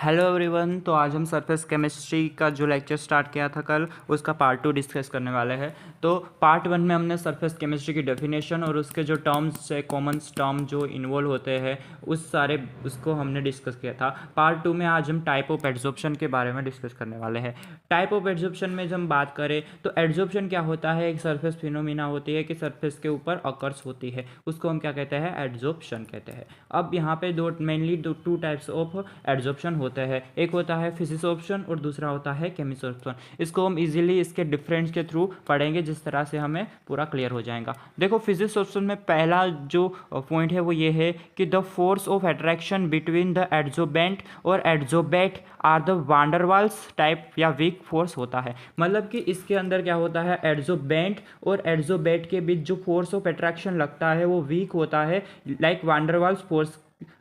Hello everyone. तो आज हम सरफेस केमिस्ट्री का जो लेक्चर स्टार्ट किया था कल, उसका पार्ट 2 डिस्कस करने वाले हैं। तो पार्ट 1 में हमने सरफेस केमिस्ट्री की डेफिनेशन और उसके जो टर्म्स है, कॉमन टर्म जो इन्वॉल्व होते हैं, उसको हमने डिस्कस किया था। पार्ट 2 में आज हम टाइप ऑफ एड्जॉर्प्शन के बारे में डिस्कस करने वाले हैं। टाइप ऑफ एड्जॉर्प्शन में जब हम बात करें तो एड्जॉर्प्शन क्या होता है, एक सरफेस फिनोमिना होती है कि सरफेस के ऊपर अकर्स होती है, उसको हम क्या कहते हैं, एड्जॉर्प्शन कहते हैं। अब यहाँ पे mainly two types of adsorption होते हैं, एक होता है फिजिसॉर्प्शन और दूसरा होता है केमिसॉर्प्शन। इसको हम इजीली इसके डिफरेंस के थ्रू पढ़ेंगे, जिस तरह से हमें पूरा क्लियर हो जाएगा। देखो, फिजिसॉर्प्शन में पहला जो पॉइंट है वो ये है कि the force of attraction between the adsorbent और adsorbate are the van der Waals type या वीक फोर्स होता है। मतलब कि इसके अंदर क्या होता है, एड्जॉर्बेंट और एड्जॉर्बेट के बीच जो फोर्स ऑफ अट्रैक्शन लगता है वो वीक होता है, लाइक वांडर वाल्स फोर्स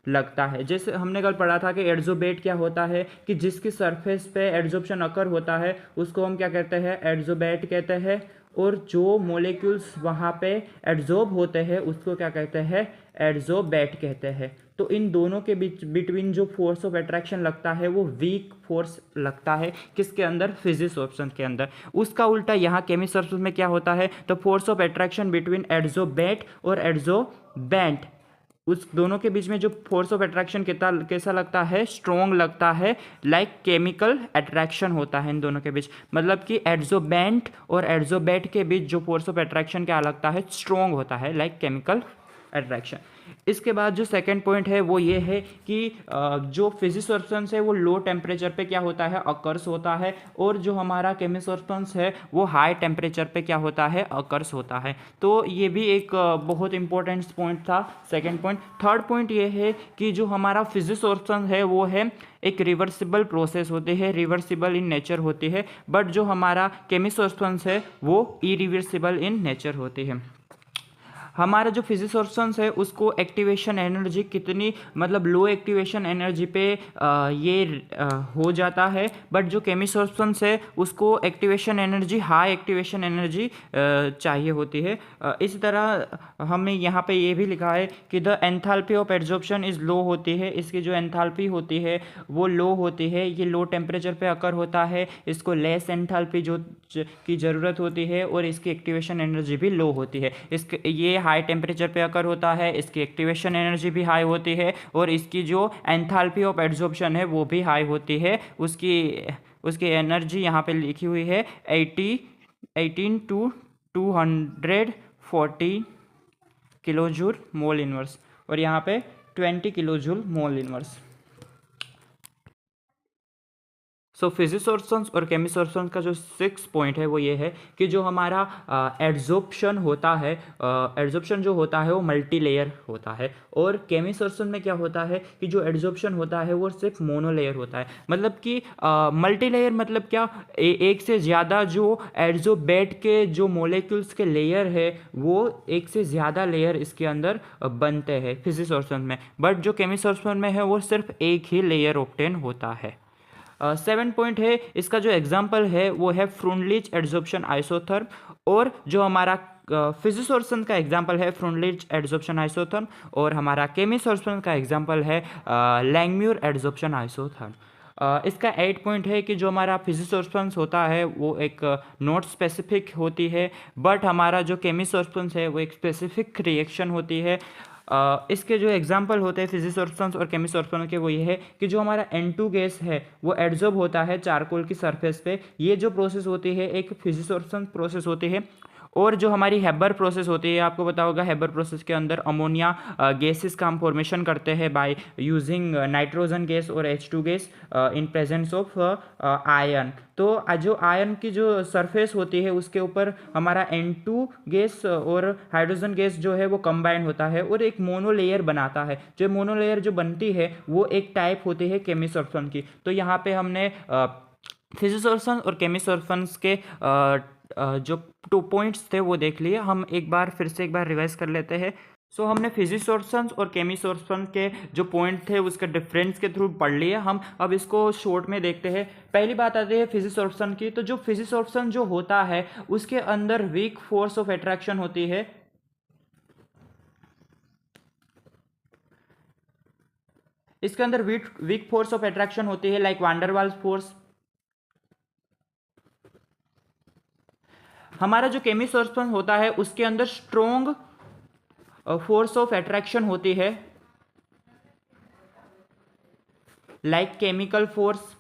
लगता है। जैसे हमने कल पढ़ा था कि एड्जॉर्बेट क्या होता है, कि जिसकी सरफेस पे एड्जॉर्प्शन अकर होता है उसको हम क्या कहते हैं, एड्जॉर्बेट कहते हैं, और जो मोलिक्यूल्स वहाँ पे एड्जॉर्ब होते हैं उसको क्या कहते हैं, एड्जॉर्बेट कहते हैं। तो इन दोनों के बीच बिटवीन जो फोर्स ऑफ अट्रैक्शन लगता है वो वीक फोर्स लगता है, किसके अंदर, फिजिसॉर्प्शन के अंदर। उसका उल्टा यहाँ केमिसॉर्प्शन में क्या होता है, the force of attraction between adsorbate और एड्जॉर्बेंट, उस दोनों के बीच में जो फोर्स ऑफ अट्रैक्शन कैसा लगता है, स्ट्रॉन्ग लगता है, लाइक केमिकल अट्रैक्शन होता है इन दोनों के बीच। मतलब कि एड्जॉर्बेंट और एड्जॉर्बेट के बीच जो फोर्स ऑफ अट्रैक्शन क्या लगता है, स्ट्रॉन्ग होता है, लाइक केमिकल अट्रैक्शन। इसके बाद जो सेकंड पॉइंट है वो ये है कि जो फिजिसॉर्प्शंस है वो लो टेम्परेचर पे क्या होता है, अकर्स होता है, और जो हमारा केमिसॉर्प्शंस है वो हाई टेम्परेचर पे क्या होता है, अकर्स होता है। तो ये भी एक बहुत इंपॉर्टेंट पॉइंट था, सेकंड पॉइंट। थर्ड पॉइंट ये है कि जो हमारा फिजिसॉर्प्शन है वो है एक रिवर्सिबल प्रोसेस होती है, रिवर्सिबल इन नेचर होती है, बट जो हमारा केमिसॉर्प्शंस है वो इरिवर्सिबल इन नेचर होती है। हमारा जो फिजिसॉर्प्शंस है उसको एक्टिवेशन एनर्जी कितनी, मतलब लो एक्टिवेशन एनर्जी पे हो जाता है, बट जो केमिसॉर्प्शंस है उसको activation energy, high activation energy चाहिए होती है। इस तरह हमें यहाँ पे ये भी लिखा है कि the enthalpy of adsorption is low होती है, इसकी जो एंथैल्पी होती है वो लो होती है, ये लो टेम्परेचर पे अकर होता है, इसको लेस एंथैल्पी की ज़रूरत होती है, और इसकी एक्टिवेशन एनर्जी भी लो होती है। ये हाई टेम्परेचर पे अकर होता है, इसकी एक्टिवेशन एनर्जी भी हाई होती है, और इसकी जो एंथैल्पी ऑफ एड्जॉर्प्शन है वो भी हाई होती है। उसकी एनर्जी यहाँ पे लिखी हुई है 18 to 240 किलोजूल मोल इनवर्स, और यहाँ पे 20 किलोजूल मोल इनवर्स। सो फिजिसॉर्प्शंस और केमिसॉर्प्शंस का जो 6 पॉइंट है वो ये है कि जो हमारा एड्जॉर्प्शन होता है, एड्जॉर्प्शन जो होता है वो मल्टी लेयर होता है, और केमिसॉर्प्शन में क्या होता है कि जो एड्जॉर्प्शन होता है वो सिर्फ मोनोलेयर होता है। मतलब कि मल्टी लेयर मतलब क्या, एक से ज़्यादा जो एड्जॉर्बेट के जो मोलिक्यूल्स के लेयर है वो एक से ज़्यादा लेयर इसके अंदर बनते हैं फिजिसॉर्प्शन में, बट जो केमिसॉर्प्शन में है वो सिर्फ एक ही लेयर ऑब्टेन होता है। 7 पॉइंट है, इसका जो एग्जाम्पल है वो है फ्रूनलिच एड्जॉर्प्शन आइसोथर्म, और जो हमारा फिजिसॉर्प्शन का एग्जाम्पल है फ्रूनलिच एड्जॉर्प्शन आइसोथर्म, और हमारा केमिसॉर्प्शन का एग्जाम्पल है लैंगम्यूर एड्जॉर्प्शन आइसोथर्म। इसका 8 पॉइंट है कि जो हमारा फिजिसॉर्प्शंस होता है वो एक नॉट स्पेसिफिक होती है, बट हमारा जो केमिसॉर्प्शंस है वो एक स्पेसिफिक रिएक्शन होती है। इसके जो एग्जाम्पल होते हैं फिजिसॉर्प्शंस और केमिसॉर्प्शन के वो ये है कि जो हमारा N2 गैस है वो एड्जॉर्ब होता है चारकोल की सरफेस पे, ये जो प्रोसेस होती है एक फिजिसॉर्प्शन प्रोसेस होती है। और जो हमारी हेबर प्रोसेस होती है, आपको पता होगा हेबर प्रोसेस के अंदर अमोनिया गैसेस का हम फॉर्मेशन करते हैं बाय यूजिंग नाइट्रोजन गैस और H2 gas in presence of ion. तो जो आयन की जो सरफेस होती है उसके ऊपर हमारा N2 गैस और हाइड्रोजन गैस जो है वो कंबाइन होता है और एक मोनोलेयर बनाता है। जो मोनोलेयर जो बनती है वो एक टाइप होती है केमिसॉर्प्शन की। तो यहाँ पे हमने फिजिसॉर्प्शन और केमिसॉर्प्शंस के जो 2 पॉइंट्स थे वो देख लिए। हम फिर से एक बार रिवाइज कर लेते हैं। सो हमने फिजिसॉर्प्शंस और केमिसॉर्प्शन के जो पॉइंट थे उसके डिफरेंस के थ्रू पढ़ लिए। हम अब इसको शॉर्ट में देखते हैं। पहली बात आती है फिजिसॉर्प्शन की। तो जो फिजिसॉर्प्शन जो होता है उसके अंदर वीक फोर्स ऑफ अट्रैक्शन होती है, इसके अंदर वीक फोर्स ऑफ अट्रैक्शन होती है like van der Waals force. हमारा जो केमिसॉर्प्शन होता है उसके अंदर स्ट्रोंग फोर्स ऑफ अट्रैक्शन होती है लाइक केमिकल फोर्स।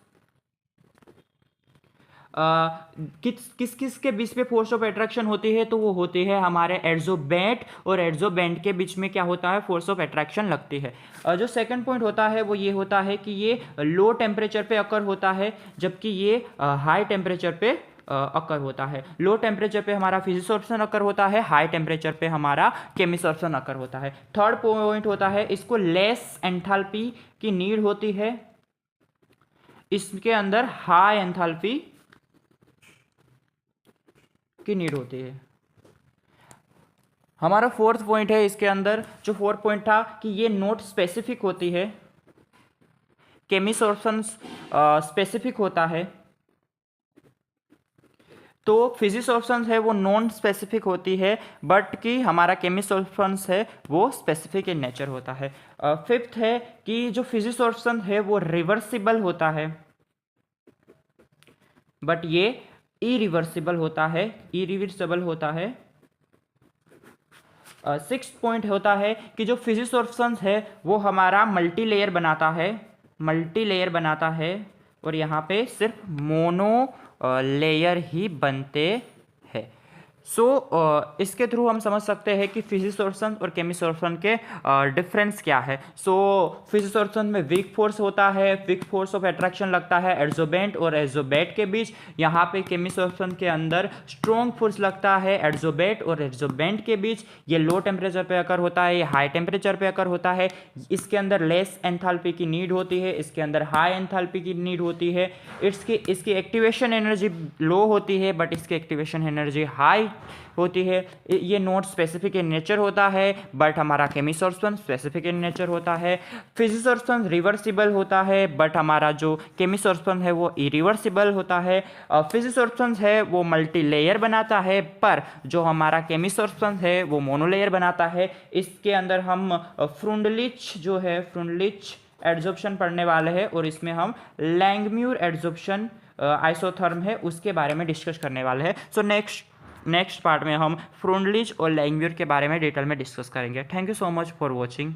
किस किस के बीच में फोर्स ऑफ अट्रैक्शन होती है, तो वो होती है हमारे एड्जोबैंट और एड्जोबैंट के बीच में क्या होता है, फोर्स ऑफ अट्रैक्शन लगती है। जो सेकंड पॉइंट होता है वो ये होता है कि ये लो टेम्परेचर पे अकर होता है, जबकि ये हाई टेम्परेचर पे अकर होता है। लो टेम्परेचर पे हमारा फिजिसॉर्प्शन अकर होता है, हाई टेम्परेचर पे हमारा केमिसॉर्प्शन अकर होता है। थर्ड पॉइंट होता है इसको लेस एंथैल्पी की नीड होती है, इसके अंदर हाई एंथैल्पी की नीड होती है। हमारा फोर्थ पॉइंट है इसके अंदर, जो फोर्थ पॉइंट था कि ये नॉट स्पेसिफिक होती है, केमिसॉर्प्शन स्पेसिफिक होता है, तो फिजिसॉर्प्शन है वो नॉन स्पेसिफिक होती है, बट कि हमारा केमिसॉर्प्शन है वो स्पेसिफिक इन नेचर होता है। फिफ्थ है कि जो फिजिसॉर्प्शन है वो रिवर्सिबल होता है, बट ये इरिवर्सिबल होता है, इरिवर्सिबल होता है। सिक्स्थ पॉइंट होता है कि जो फिजिसॉर्प्शन है वो हमारा मल्टी लेयर बनाता है, मल्टी लेयर बनाता है, और यहाँ पे सिर्फ मोनो लेयर ही बनते हैं। सो इसके थ्रू हम समझ सकते हैं कि फिजिसॉर्प्शन और केमिसॉर्प्शन के डिफरेंस क्या है। सो फिजिसॉर्प्शन में वीक फोर्स होता है, वीक फोर्स ऑफ अट्रैक्शन लगता है एड्जोबेंट और एड्जोबैट के बीच। यहाँ पे केमिसॉर्प्शन के अंदर स्ट्रॉन्ग फोर्स लगता है एड्जोबैट और एड्जोबेंट के बीच। ये लो टेम्परेचर पे अकर होता है, ये हाई टेम्परेचर पे अकर होता है। इसके अंदर लेस एंथैल्पी की नीड होती है, इसके अंदर हाई एंथैल्पी की नीड होती है। इसकी एक्टिवेशन एनर्जी लो होती है, बट इसकी एक्टिवेशन एनर्जी हाई होती है। ये नॉट स्पेसिफिक इन नेचर होता है, बट हमारा केमिसॉर्प्शन स्पेसिफिक इन नेचर होता है। फिजिसॉर्प्शन रिवर्सिबल होता है, बट हमारा जो केमिसॉर्प्शन है वो इरिवर्सिबल होता है। फिजिसॉर्प्शन है वो मल्टी लेयर बनाता है, पर जो हमारा केमिसॉर्प्शन है वो मोनोलेयर बनाता है। इसके अंदर हम फ्रुंडलिच जो है, फ्रुंडलिच एड्जॉर्प्शन पढ़ने वाले हैं, और इसमें हम लैंगम्यूर एड्जॉर्प्शन आइसोथर्म है उसके बारे में डिस्कस करने वाले हैं। सो नेक्स्ट पार्ट में हम फ्रुंडलिच और लैंगम्यूर के बारे में डिटेल में डिस्कस करेंगे। Thank you so much for watching.